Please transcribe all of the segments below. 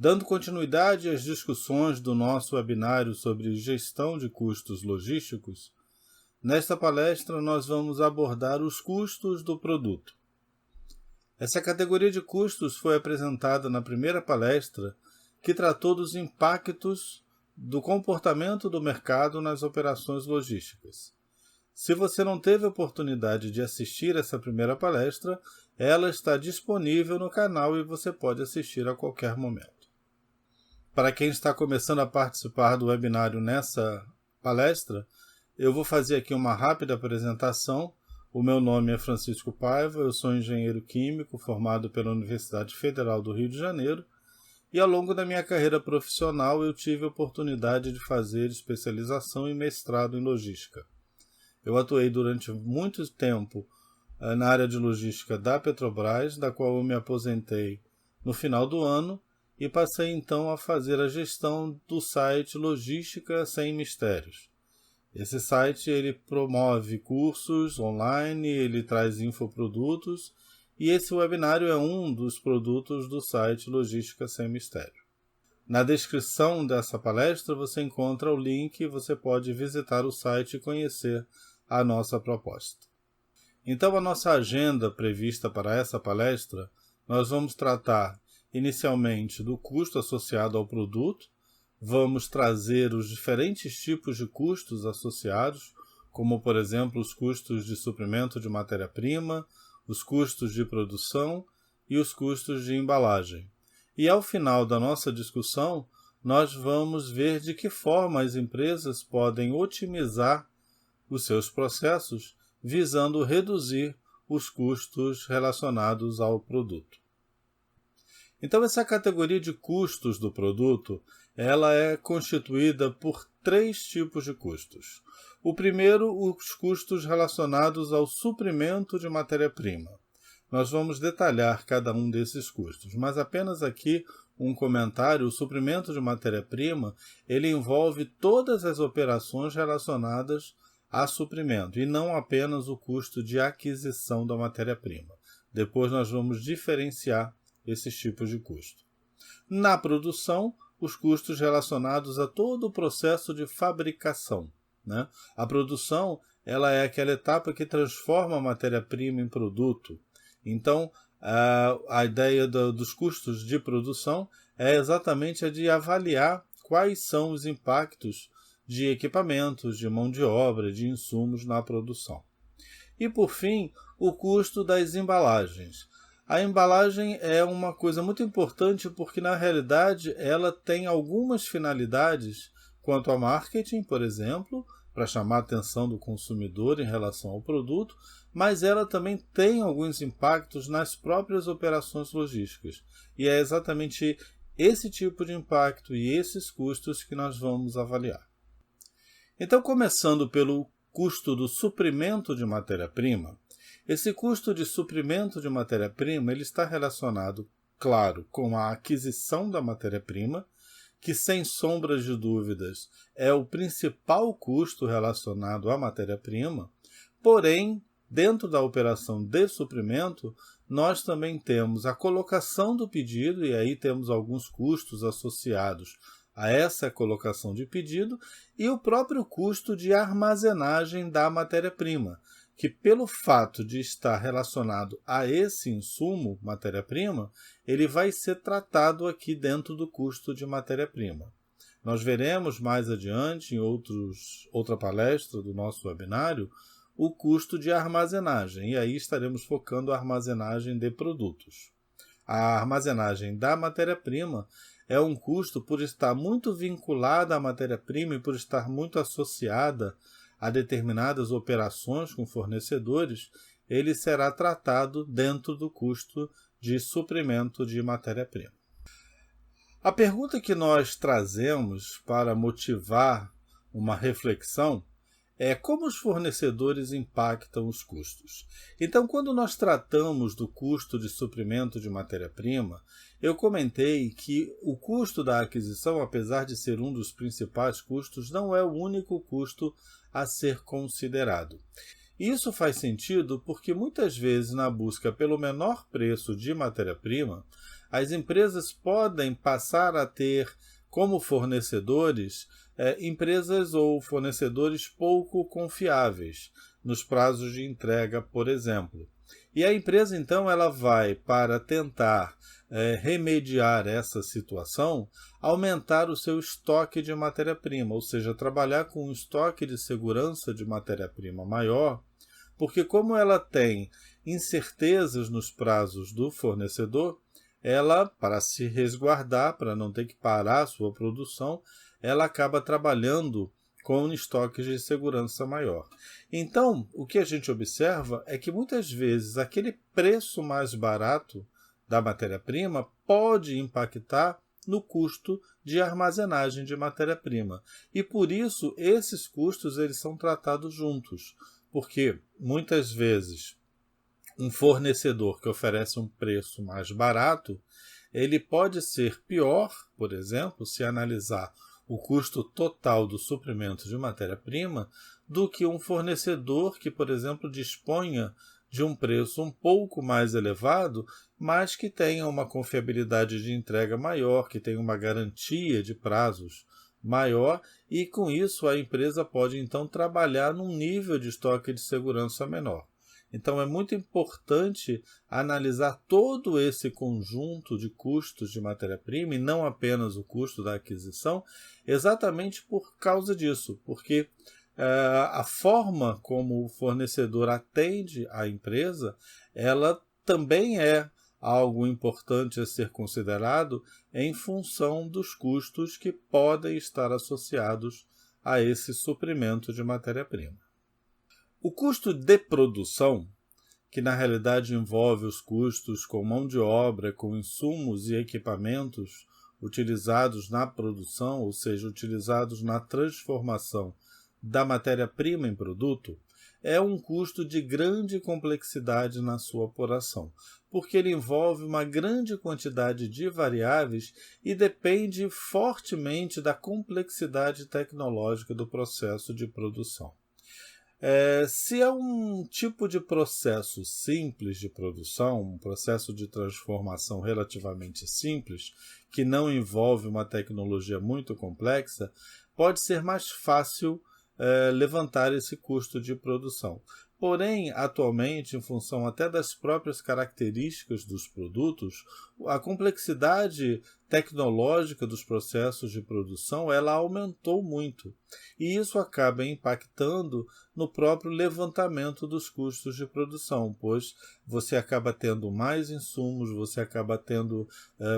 Dando continuidade às discussões do nosso webinário sobre gestão de custos logísticos, nesta palestra nós vamos abordar os custos do produto. Essa categoria de custos foi apresentada na primeira palestra, que tratou dos impactos do comportamento do mercado nas operações logísticas. Se você não teve a oportunidade de assistir essa primeira palestra, ela está disponível no canal e você pode assistir a qualquer momento. Para quem está começando a participar do webinário nessa palestra, eu vou fazer aqui uma rápida apresentação. O meu nome é Francisco Paiva, eu sou engenheiro químico formado pela Universidade Federal do Rio de Janeiro e ao longo da minha carreira profissional eu tive a oportunidade de fazer especialização e mestrado em logística. Eu atuei durante muito tempo na área de logística da Petrobras, da qual eu me aposentei no final do ano, e passei então a fazer a gestão do site Logística Sem Mistérios. Esse site ele promove cursos online, ele traz infoprodutos e esse webinário é um dos produtos do site Logística Sem Mistério. Na descrição dessa palestra você encontra o link e você pode visitar o site e conhecer a nossa proposta. Então a nossa agenda prevista para essa palestra, nós vamos tratar inicialmente do custo associado ao produto, vamos trazer os diferentes tipos de custos associados, como por exemplo os custos de suprimento de matéria-prima, os custos de produção e os custos de embalagem. E ao final da nossa discussão, nós vamos ver de que forma as empresas podem otimizar os seus processos, visando reduzir os custos relacionados ao produto. Então, essa categoria de custos do produto, ela é constituída por 3 tipos de custos. O primeiro, os custos relacionados ao suprimento de matéria-prima. Nós vamos detalhar cada um desses custos, mas apenas aqui um comentário: o suprimento de matéria-prima, ele envolve todas as operações relacionadas a suprimento, e não apenas o custo de aquisição da matéria-prima. Depois nós vamos diferenciar esses tipos de custo. Na produção, os custos relacionados a todo o processo de fabricação, né? A produção ela é aquela etapa que transforma a matéria-prima em produto. Então, a ideia dos custos de produção é exatamente a de avaliar quais são os impactos de equipamentos, de mão de obra, de insumos na produção. E, por fim, o custo das embalagens. A embalagem é uma coisa muito importante porque, na realidade, ela tem algumas finalidades quanto a marketing, por exemplo, para chamar a atenção do consumidor em relação ao produto, mas ela também tem alguns impactos nas próprias operações logísticas. E é exatamente esse tipo de impacto e esses custos que nós vamos avaliar. Então, começando pelo custo do suprimento de matéria-prima, esse custo de suprimento de matéria-prima ele está relacionado, claro, com a aquisição da matéria-prima, que sem sombras de dúvidas é o principal custo relacionado à matéria-prima, porém, dentro da operação de suprimento, nós também temos a colocação do pedido, e aí temos alguns custos associados a essa colocação de pedido, e o próprio custo de armazenagem da matéria-prima, que pelo fato de estar relacionado a esse insumo, matéria-prima, ele vai ser tratado aqui dentro do custo de matéria-prima. Nós veremos mais adiante, em outra palestra do nosso webinário, o custo de armazenagem, e aí estaremos focando a armazenagem de produtos. A armazenagem da matéria-prima é um custo por estar muito vinculada à matéria-prima e por estar muito associada a determinadas operações com fornecedores, ele será tratado dentro do custo de suprimento de matéria-prima. A pergunta que nós trazemos para motivar uma reflexão é como os fornecedores impactam os custos. Então, quando nós tratamos do custo de suprimento de matéria-prima, eu comentei que o custo da aquisição, apesar de ser um dos principais custos, não é o único custo a ser considerado. Isso faz sentido porque muitas vezes na busca pelo menor preço de matéria-prima, as empresas podem passar a ter como fornecedores empresas ou fornecedores pouco confiáveis nos prazos de entrega, por exemplo. E a empresa, então, ela vai, para tentar remediar essa situação, aumentar o seu estoque de matéria-prima, ou seja, trabalhar com um estoque de segurança de matéria-prima maior, porque como ela tem incertezas nos prazos do fornecedor, ela, para se resguardar, para não ter que parar a sua produção, ela acaba trabalhando com estoques de segurança maior. Então, o que a gente observa é que muitas vezes aquele preço mais barato da matéria-prima pode impactar no custo de armazenagem de matéria-prima. E por isso esses custos eles são tratados juntos, porque muitas vezes um fornecedor que oferece um preço mais barato, ele pode ser pior, por exemplo, se analisar o custo total do suprimento de matéria-prima, do que um fornecedor que, por exemplo, disponha de um preço um pouco mais elevado, mas que tenha uma confiabilidade de entrega maior, que tenha uma garantia de prazos maior, e com isso a empresa pode então trabalhar num nível de estoque de segurança menor. Então é muito importante analisar todo esse conjunto de custos de matéria-prima e não apenas o custo da aquisição, exatamente por causa disso, porque a forma como o fornecedor atende a empresa, ela também é algo importante a ser considerado em função dos custos que podem estar associados a esse suprimento de matéria-prima. O custo de produção, que na realidade envolve os custos com mão de obra, com insumos e equipamentos utilizados na produção, ou seja, utilizados na transformação da matéria-prima em produto, é um custo de grande complexidade na sua apuração, porque ele envolve uma grande quantidade de variáveis e depende fortemente da complexidade tecnológica do processo de produção. Se é um tipo de processo simples de produção, um processo de transformação relativamente simples, que não envolve uma tecnologia muito complexa, pode ser mais fácil levantar esse custo de produção. Porém, atualmente, em função até das próprias características dos produtos, a complexidade tecnológica dos processos de produção ela aumentou muito. E isso acaba impactando no próprio levantamento dos custos de produção, pois você acaba tendo mais insumos, você acaba tendo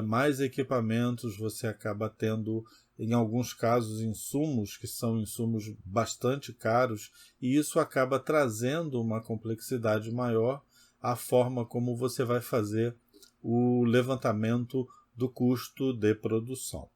mais equipamentos, você acaba tendo, em alguns casos, insumos que são insumos bastante caros, e isso acaba trazendo uma complexidade maior à forma como você vai fazer o levantamento do custo de produção.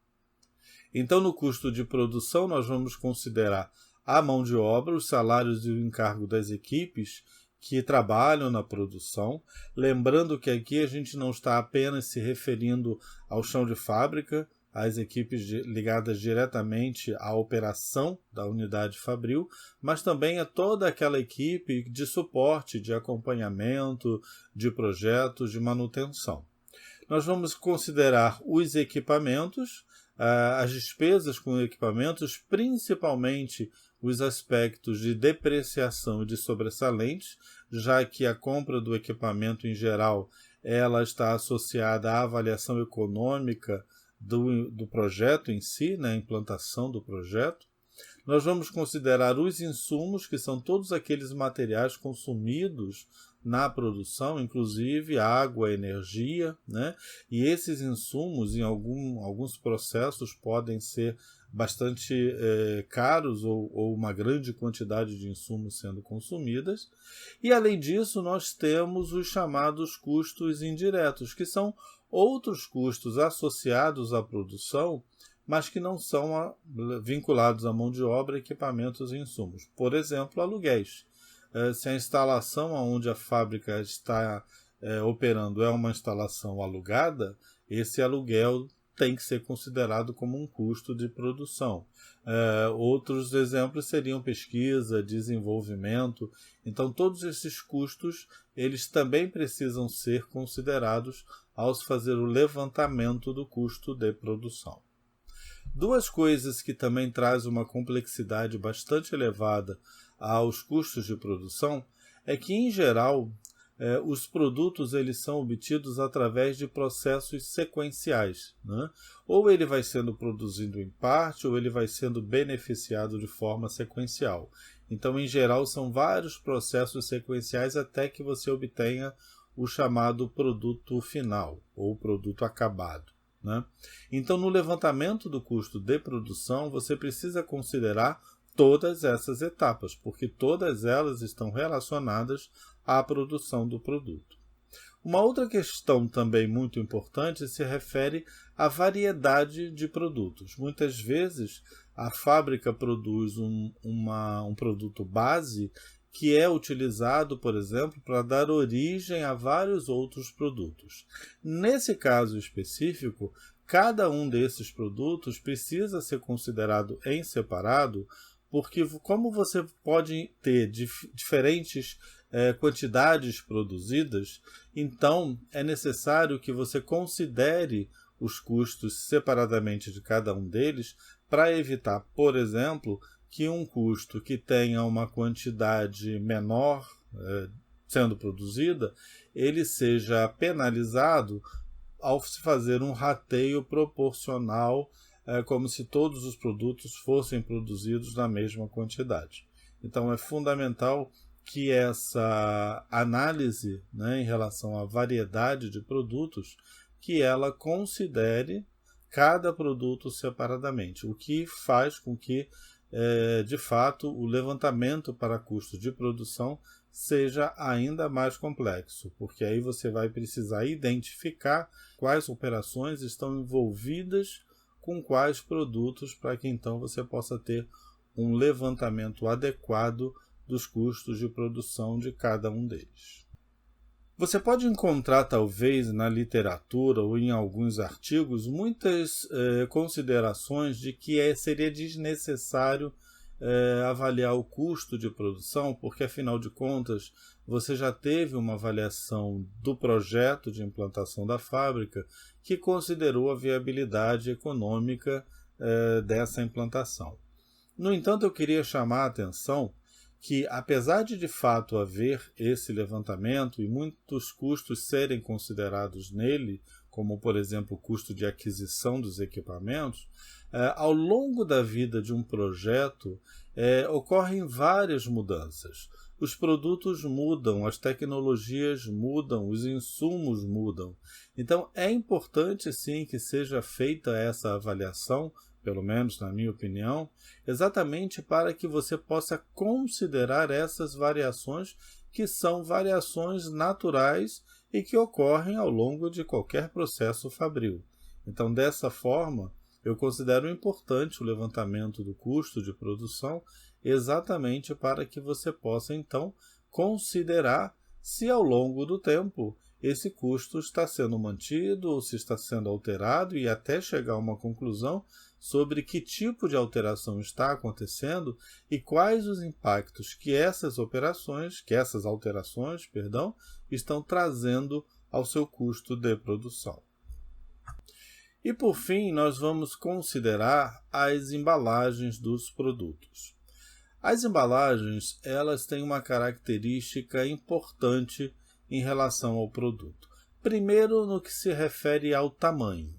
Então, no custo de produção, nós vamos considerar a mão de obra, os salários e o encargo das equipes que trabalham na produção. Lembrando que aqui a gente não está apenas se referindo ao chão de fábrica, às equipes ligadas diretamente à operação da unidade fabril, mas também a toda aquela equipe de suporte, de acompanhamento, de projetos, de manutenção. Nós vamos considerar os equipamentos, as despesas com equipamentos, principalmente os aspectos de depreciação e de sobressalentes, já que a compra do equipamento em geral ela está associada à avaliação econômica do projeto em si, a implantação do projeto. Nós vamos considerar os insumos, que são todos aqueles materiais consumidos na produção, inclusive água, energia, E esses insumos, em alguns processos, podem ser bastante caros ou uma grande quantidade de insumos sendo consumidas. E, além disso, nós temos os chamados custos indiretos, que são outros custos associados à produção, mas que não são vinculados à mão de obra, equipamentos e insumos. Por exemplo, aluguéis. Se a instalação onde a fábrica está operando é uma instalação alugada, esse aluguel tem que ser considerado como um custo de produção. Outros exemplos seriam pesquisa, desenvolvimento. Então, todos esses custos, eles também precisam ser considerados ao se fazer o levantamento do custo de produção. Duas coisas que também trazem uma complexidade bastante elevada aos custos de produção é que, em geral, os produtos eles são obtidos através de processos sequenciais, né? Ou ele vai sendo produzido em parte, ou ele vai sendo beneficiado de forma sequencial. Então, em geral, são vários processos sequenciais até que você obtenha o chamado produto final, ou produto acabado, né? Então, no levantamento do custo de produção, você precisa considerar todas essas etapas, porque todas elas estão relacionadas à produção do produto. Uma outra questão também muito importante se refere à variedade de produtos. Muitas vezes a fábrica produz um produto base que é utilizado, por exemplo, para dar origem a vários outros produtos. Nesse caso específico, cada um desses produtos precisa ser considerado em separado, porque como você pode ter diferentes quantidades produzidas, então é necessário que você considere os custos separadamente de cada um deles para evitar, por exemplo, que um custo que tenha uma quantidade menor sendo produzida, ele seja penalizado ao se fazer um rateio proporcional, como se todos os produtos fossem produzidos na mesma quantidade. Então é fundamental que essa análise, né, em relação à variedade de produtos, que ela considere cada produto separadamente, o que faz com que, de fato, o levantamento para custo de produção seja ainda mais complexo, porque aí você vai precisar identificar quais operações estão envolvidas com quais produtos, para que então você possa ter um levantamento adequado dos custos de produção de cada um deles. Você pode encontrar, talvez, na literatura ou em alguns artigos, muitas considerações de que seria desnecessário avaliar o custo de produção, porque, afinal de contas, você já teve uma avaliação do projeto de implantação da fábrica que considerou a viabilidade econômica dessa implantação. No entanto, eu queria chamar a atenção que, apesar de fato haver esse levantamento e muitos custos serem considerados nele, como, por exemplo, o custo de aquisição dos equipamentos, ao longo da vida de um projeto ocorrem várias mudanças. Os produtos mudam, as tecnologias mudam, os insumos mudam. Então, é importante, sim, que seja feita essa avaliação, pelo menos na minha opinião, exatamente para que você possa considerar essas variações, que são variações naturais e que ocorrem ao longo de qualquer processo fabril. Então, dessa forma, eu considero importante o levantamento do custo de produção, exatamente para que você possa, então, considerar se ao longo do tempo esse custo está sendo mantido ou se está sendo alterado, e até chegar a uma conclusão sobre que tipo de alteração está acontecendo e quais os impactos que essas alterações, estão trazendo ao seu custo de produção. E por fim, nós vamos considerar as embalagens dos produtos. As embalagens, elas têm uma característica importante em relação ao produto. Primeiro, no que se refere ao tamanho.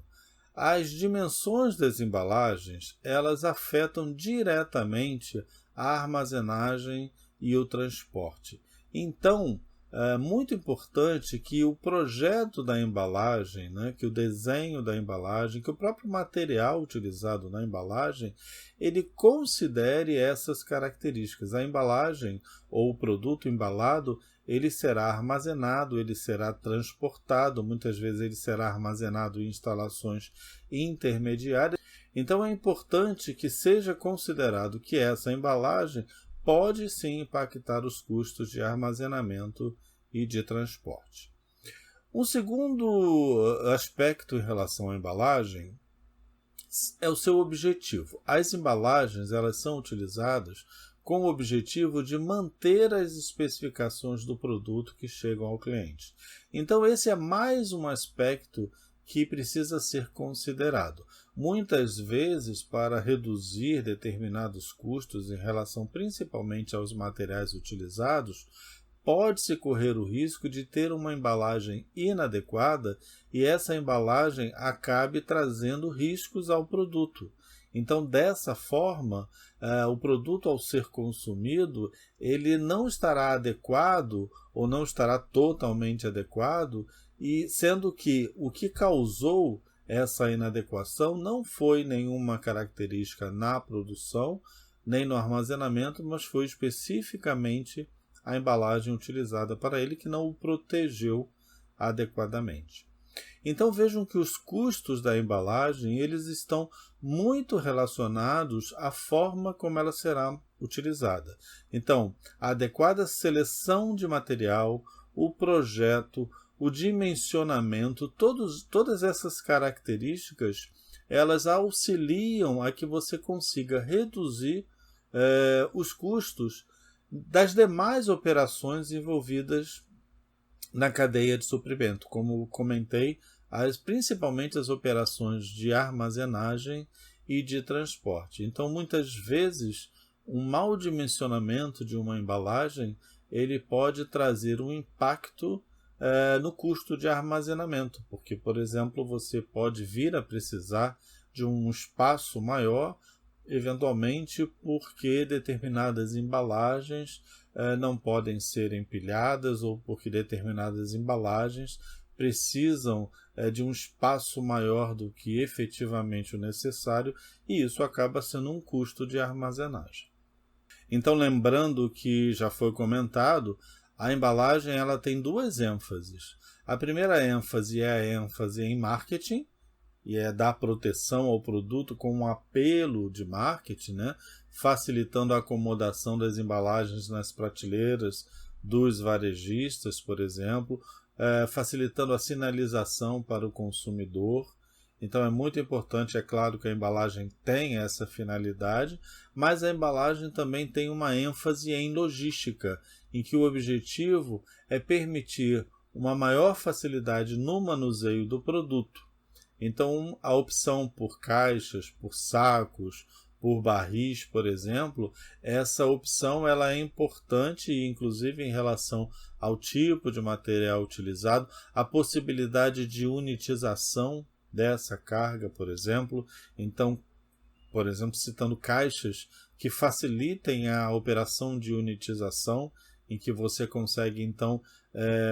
As dimensões das embalagens, elas afetam diretamente a armazenagem e o transporte. Então, é muito importante que o projeto da embalagem, né, que o desenho da embalagem, que o próprio material utilizado na embalagem, ele considere essas características. A embalagem ou o produto embalado, ele será armazenado, ele será transportado, muitas vezes ele será armazenado em instalações intermediárias. Então é importante que seja considerado que essa embalagem pode sim impactar os custos de armazenamento e de transporte. Um segundo aspecto em relação à embalagem é o seu objetivo. As embalagens, elas são utilizadas com o objetivo de manter as especificações do produto que chegam ao cliente. Então esse é mais um aspecto que precisa ser considerado. Muitas vezes, para reduzir determinados custos em relação principalmente aos materiais utilizados, pode-se correr o risco de ter uma embalagem inadequada e essa embalagem acabe trazendo riscos ao produto. Então, dessa forma, o produto, ao ser consumido, ele não estará adequado ou não estará totalmente adequado, e sendo que o que causou essa inadequação não foi nenhuma característica na produção, nem no armazenamento, mas foi especificamente a embalagem utilizada para ele que não o protegeu adequadamente. Então vejam que os custos da embalagem eles estão muito relacionados à forma como ela será utilizada. Então, a adequada seleção de material, o projeto, o dimensionamento, todas essas características, elas auxiliam a que você consiga reduzir os custos das demais operações envolvidas na cadeia de suprimento, como comentei, principalmente as operações de armazenagem e de transporte. Então, muitas vezes, um mau dimensionamento de uma embalagem ele pode trazer um impacto no custo de armazenamento, porque, por exemplo, você pode vir a precisar de um espaço maior, eventualmente porque determinadas embalagens não podem ser empilhadas ou porque determinadas embalagens precisam de um espaço maior do que efetivamente o necessário, e isso acaba sendo um custo de armazenagem. Então, lembrando que já foi comentado, a embalagem ela tem duas ênfases. A primeira ênfase é a ênfase em marketing, e é dar proteção ao produto com um apelo de marketing, né? Facilitando a acomodação das embalagens nas prateleiras dos varejistas, por exemplo, facilitando a sinalização para o consumidor. Então é muito importante, é claro que a embalagem tem essa finalidade, mas a embalagem também tem uma ênfase em logística, em que o objetivo é permitir uma maior facilidade no manuseio do produto. Então, a opção por caixas, por sacos, por barris, por exemplo, essa opção ela é importante, inclusive em relação ao tipo de material utilizado, a possibilidade de unitização dessa carga, por exemplo. Então, por exemplo, citando caixas que facilitem a operação de unitização, em que você consegue, então,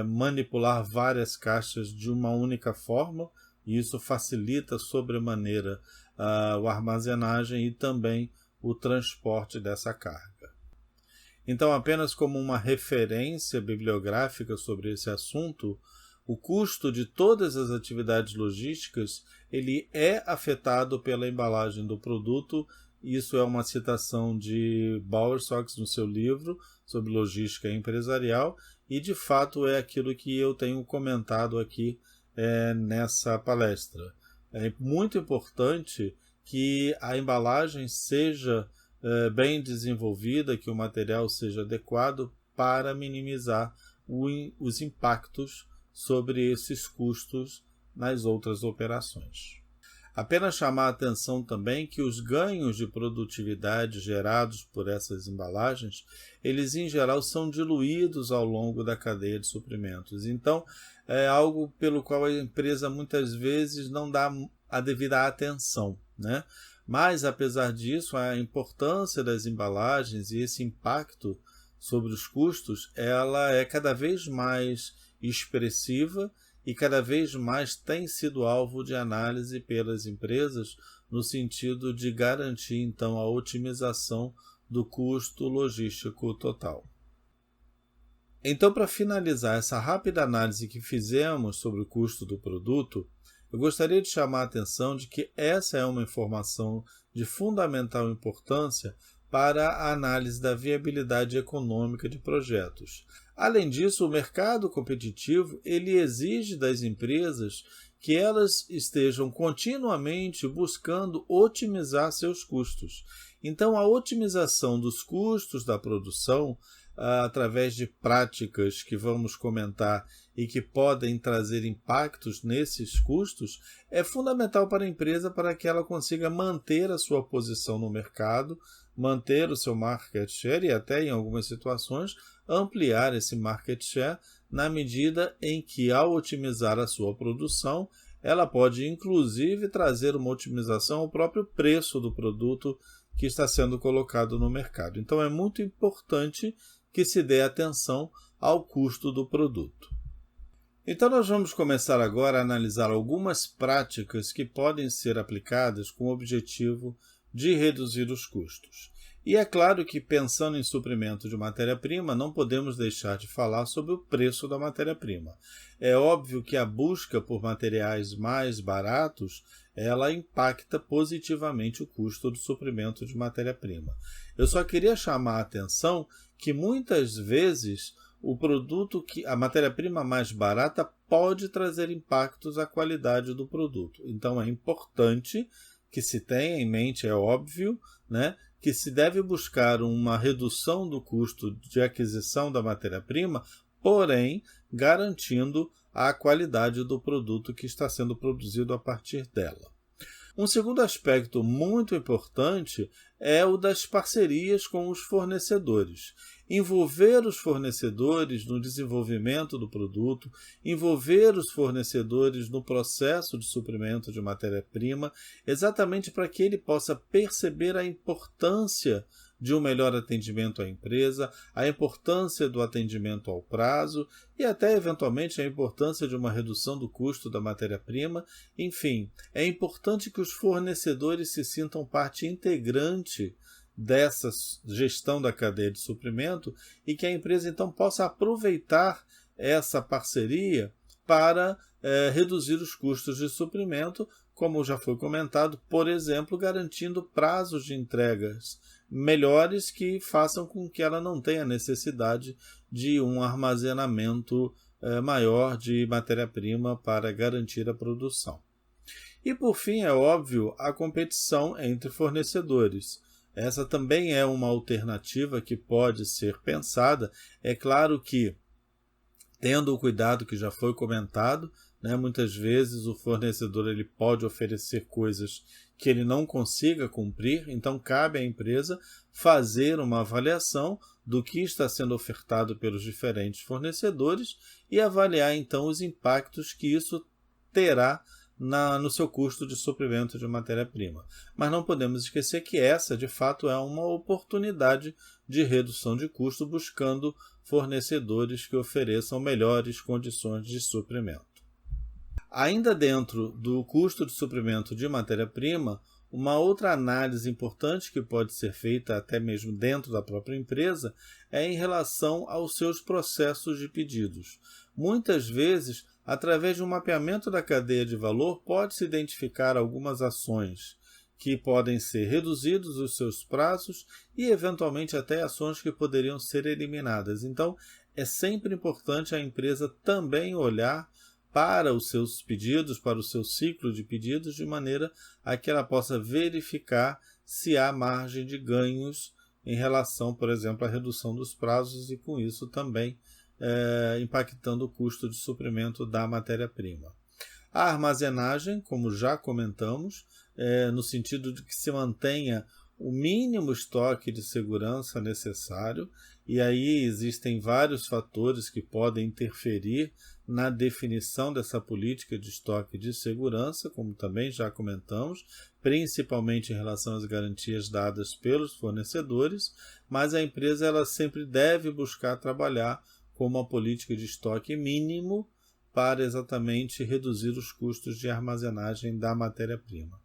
manipular várias caixas de uma única forma, e isso facilita sobremaneira a armazenagem e também o transporte dessa carga. Então, apenas como uma referência bibliográfica sobre esse assunto, o custo de todas as atividades logísticas ele é afetado pela embalagem do produto. Isso é uma citação de Bowersox no seu livro sobre logística empresarial, e de fato é aquilo que eu tenho comentado aqui nessa palestra. É muito importante que a embalagem seja bem desenvolvida, que o material seja adequado para minimizar os impactos sobre esses custos nas outras operações. Apenas chamar a atenção também que os ganhos de produtividade gerados por essas embalagens, eles em geral são diluídos ao longo da cadeia de suprimentos. Então, é algo pelo qual a empresa muitas vezes não dá a devida atenção, né? Mas, apesar disso, a importância das embalagens e esse impacto sobre os custos, ela é cada vez mais expressiva e cada vez mais tem sido alvo de análise pelas empresas no sentido de garantir, então, a otimização do custo logístico total. Então, para finalizar essa rápida análise que fizemos sobre o custo do produto, eu gostaria de chamar a atenção de que essa é uma informação de fundamental importância para a análise da viabilidade econômica de projetos. Além disso, o mercado competitivo ele exige das empresas que elas estejam continuamente buscando otimizar seus custos. Então, a otimização dos custos da produção, através de práticas que vamos comentar e que podem trazer impactos nesses custos, é fundamental para a empresa para que ela consiga manter a sua posição no mercado, manter o seu market share e até, em algumas situações, ampliar esse market share na medida em que, ao otimizar a sua produção, ela pode, inclusive, trazer uma otimização ao próprio preço do produto que está sendo colocado no mercado. Então, é muito importante que se dê atenção ao custo do produto. Então, nós vamos começar agora a analisar algumas práticas que podem ser aplicadas com o objetivo de reduzir os custos. E é claro que, pensando em suprimento de matéria-prima, não podemos deixar de falar sobre o preço da matéria-prima. É óbvio que a busca por materiais mais baratos, ela impacta positivamente o custo do suprimento de matéria-prima. Eu só queria chamar a atenção que muitas vezes a matéria-prima mais barata pode trazer impactos à qualidade do produto. Então é importante que se tenha em mente, é óbvio, que se deve buscar uma redução do custo de aquisição da matéria-prima, porém garantindo a qualidade do produto que está sendo produzido a partir dela. Um segundo aspecto muito importante é o das parcerias com os fornecedores. Envolver os fornecedores no desenvolvimento do produto, envolver os fornecedores no processo de suprimento de matéria-prima, exatamente para que ele possa perceber a importância de um melhor atendimento à empresa, a importância do atendimento ao prazo e até, eventualmente, a importância de uma redução do custo da matéria-prima. Enfim, é importante que os fornecedores se sintam parte integrante dessa gestão da cadeia de suprimento e que a empresa, então, possa aproveitar essa parceria para reduzir os custos de suprimento, como já foi comentado, por exemplo, garantindo prazos de entregas melhores que façam com que ela não tenha necessidade de um armazenamento maior de matéria-prima para garantir a produção. E, por fim, é óbvio, a competição entre fornecedores. Essa também é uma alternativa que pode ser pensada. É claro que, tendo o cuidado que já foi comentado, muitas vezes o fornecedor ele pode oferecer coisas que ele não consiga cumprir, então cabe à empresa fazer uma avaliação do que está sendo ofertado pelos diferentes fornecedores e avaliar então os impactos que isso terá no seu custo de suprimento de matéria-prima. Mas não podemos esquecer que essa, de fato, é uma oportunidade de redução de custo, buscando fornecedores que ofereçam melhores condições de suprimento. Ainda dentro do custo de suprimento de matéria-prima, uma outra análise importante que pode ser feita até mesmo dentro da própria empresa é em relação aos seus processos de pedidos. Muitas vezes, através de um mapeamento da cadeia de valor, pode-se identificar algumas ações que podem ser reduzidos os seus prazos e, eventualmente, até ações que poderiam ser eliminadas. Então, é sempre importante a empresa também olhar para os seus pedidos, para o seu ciclo de pedidos, de maneira a que ela possa verificar se há margem de ganhos em relação, por exemplo, à redução dos prazos e, com isso, também impactando o custo de suprimento da matéria-prima. A armazenagem, como já comentamos, no sentido de que se mantenha o mínimo estoque de segurança necessário, e aí existem vários fatores que podem interferir na definição dessa política de estoque de segurança, como também já comentamos, principalmente em relação às garantias dadas pelos fornecedores, mas a empresa ela sempre deve buscar trabalhar com uma política de estoque mínimo para exatamente reduzir os custos de armazenagem da matéria-prima.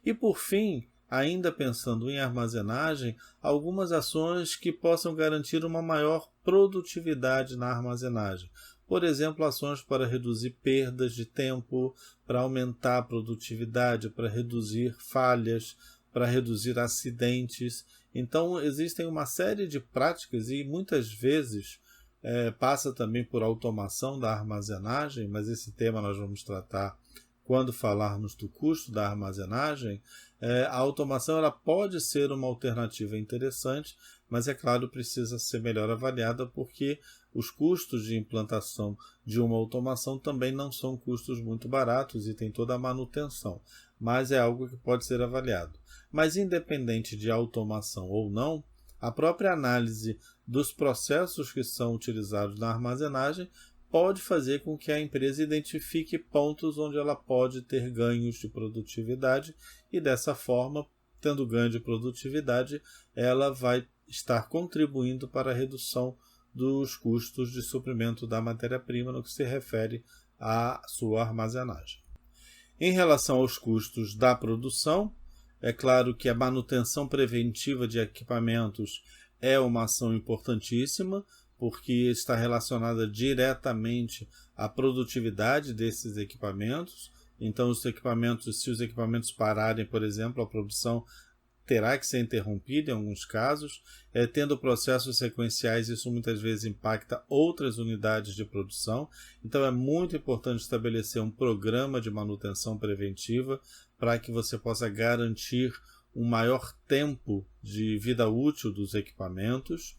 E por fim, ainda pensando em armazenagem, algumas ações que possam garantir uma maior produtividade na armazenagem. Por exemplo, ações para reduzir perdas de tempo, para aumentar a produtividade, para reduzir falhas, para reduzir acidentes. Então, existem uma série de práticas e muitas vezes passa também por automação da armazenagem, mas esse tema nós vamos tratar quando falarmos do custo da armazenagem, a automação ela pode ser uma alternativa interessante, mas é claro, precisa ser melhor avaliada porque os custos de implantação de uma automação também não são custos muito baratos e tem toda a manutenção, mas é algo que pode ser avaliado. Mas independente de automação ou não, a própria análise dos processos que são utilizados na armazenagem pode fazer com que a empresa identifique pontos onde ela pode ter ganhos de produtividade e dessa forma, tendo ganho de produtividade, ela vai estar contribuindo para a redução dos custos de suprimento da matéria-prima no que se refere à sua armazenagem. Em relação aos custos da produção, é claro que a manutenção preventiva de equipamentos é uma ação importantíssima, porque está relacionada diretamente à produtividade desses equipamentos. Então, se os equipamentos pararem, por exemplo, a produção terá que ser interrompida em alguns casos. Tendo processos sequenciais, isso muitas vezes impacta outras unidades de produção. Então, é muito importante estabelecer um programa de manutenção preventiva para que você possa garantir um maior tempo de vida útil dos equipamentos.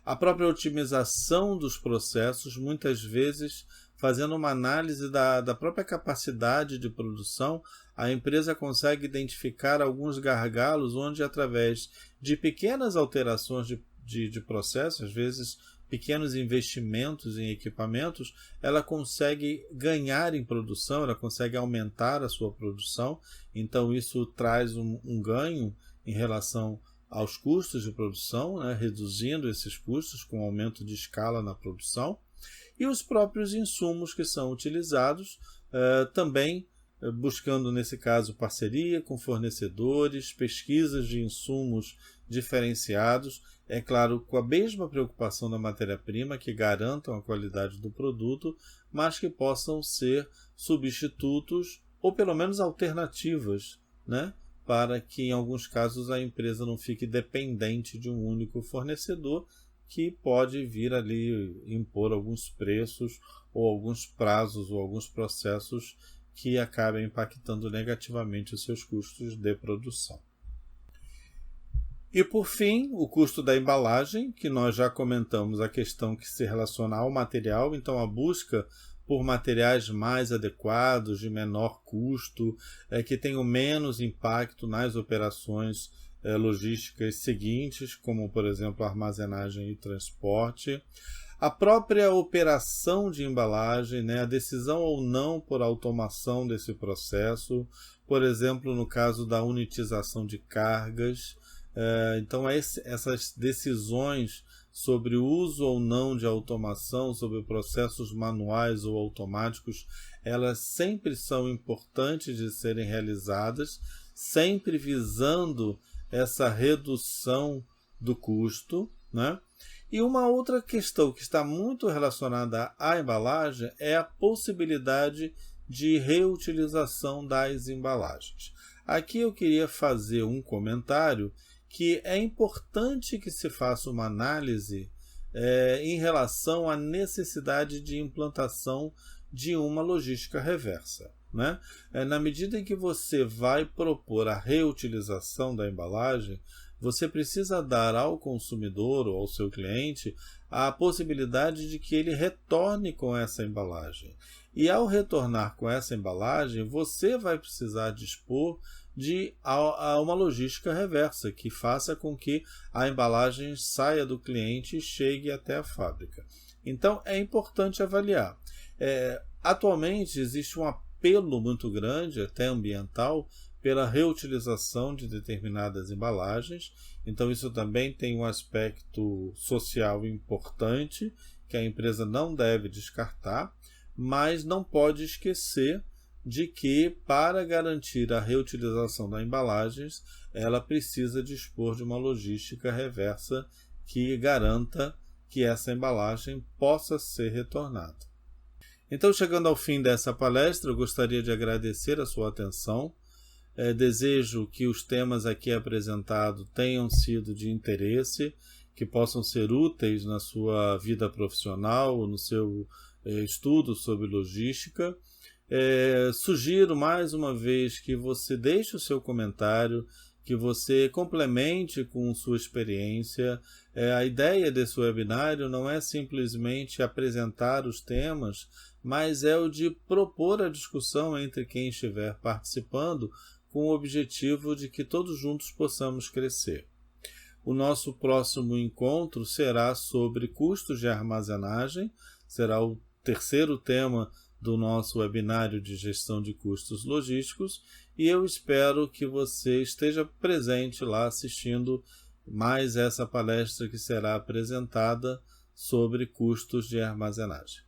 A própria otimização dos processos, muitas vezes fazendo uma análise da própria capacidade de produção, a empresa consegue identificar alguns gargalos onde, através de pequenas alterações de processo, às vezes pequenos investimentos em equipamentos, ela consegue ganhar em produção, ela consegue aumentar a sua produção. Então isso traz um ganho em relação aos custos de produção, né, reduzindo esses custos com aumento de escala na produção, e os próprios insumos que são utilizados, também buscando, nesse caso, parceria com fornecedores, pesquisas de insumos diferenciados, é claro, com a mesma preocupação da matéria-prima, que garantam a qualidade do produto, mas que possam ser substitutos ou pelo menos alternativas, né? Para que, em alguns casos, a empresa não fique dependente de um único fornecedor que pode vir ali impor alguns preços ou alguns prazos ou alguns processos que acabem impactando negativamente os seus custos de produção. E, por fim, o custo da embalagem, que nós já comentamos a questão que se relaciona ao material, então a busca por materiais mais adequados, de menor custo, que tenham menos impacto nas operações logísticas seguintes, como, por exemplo, armazenagem e transporte. A própria operação de embalagem, né, a decisão ou não por automação desse processo, por exemplo, no caso da unitização de cargas. Então, essas decisões sobre o uso ou não de automação, sobre processos manuais ou automáticos, elas sempre são importantes de serem realizadas, sempre visando essa redução do custo, né? E uma outra questão que está muito relacionada à embalagem é a possibilidade de reutilização das embalagens. Aqui eu queria fazer um comentário que é importante que se faça uma análise em relação à necessidade de implantação de uma logística reversa, né? Na medida em que você vai propor a reutilização da embalagem, você precisa dar ao consumidor ou ao seu cliente a possibilidade de que ele retorne com essa embalagem. E ao retornar com essa embalagem, você vai precisar dispor de uma logística reversa, que faça com que a embalagem saia do cliente e chegue até a fábrica. Então, é importante avaliar. Atualmente, existe um apelo muito grande, até ambiental, pela reutilização de determinadas embalagens. Então, isso também tem um aspecto social importante, que a empresa não deve descartar, mas não pode esquecer de que, para garantir a reutilização das embalagens, ela precisa dispor de uma logística reversa que garanta que essa embalagem possa ser retornada. Então, chegando ao fim dessa palestra, eu gostaria de agradecer a sua atenção. Desejo que os temas aqui apresentados tenham sido de interesse, que possam ser úteis na sua vida profissional ou no seu estudo sobre logística. Sugiro mais uma vez que você deixe o seu comentário, que você complemente com sua experiência. A ideia desse webinário não é simplesmente apresentar os temas, mas é o de propor a discussão entre quem estiver participando, com o objetivo de que todos juntos possamos crescer. O nosso próximo encontro será sobre custos de armazenagem, será o terceiro tema do nosso webinário de gestão de custos logísticos, e eu espero que você esteja presente lá assistindo mais essa palestra que será apresentada sobre custos de armazenagem.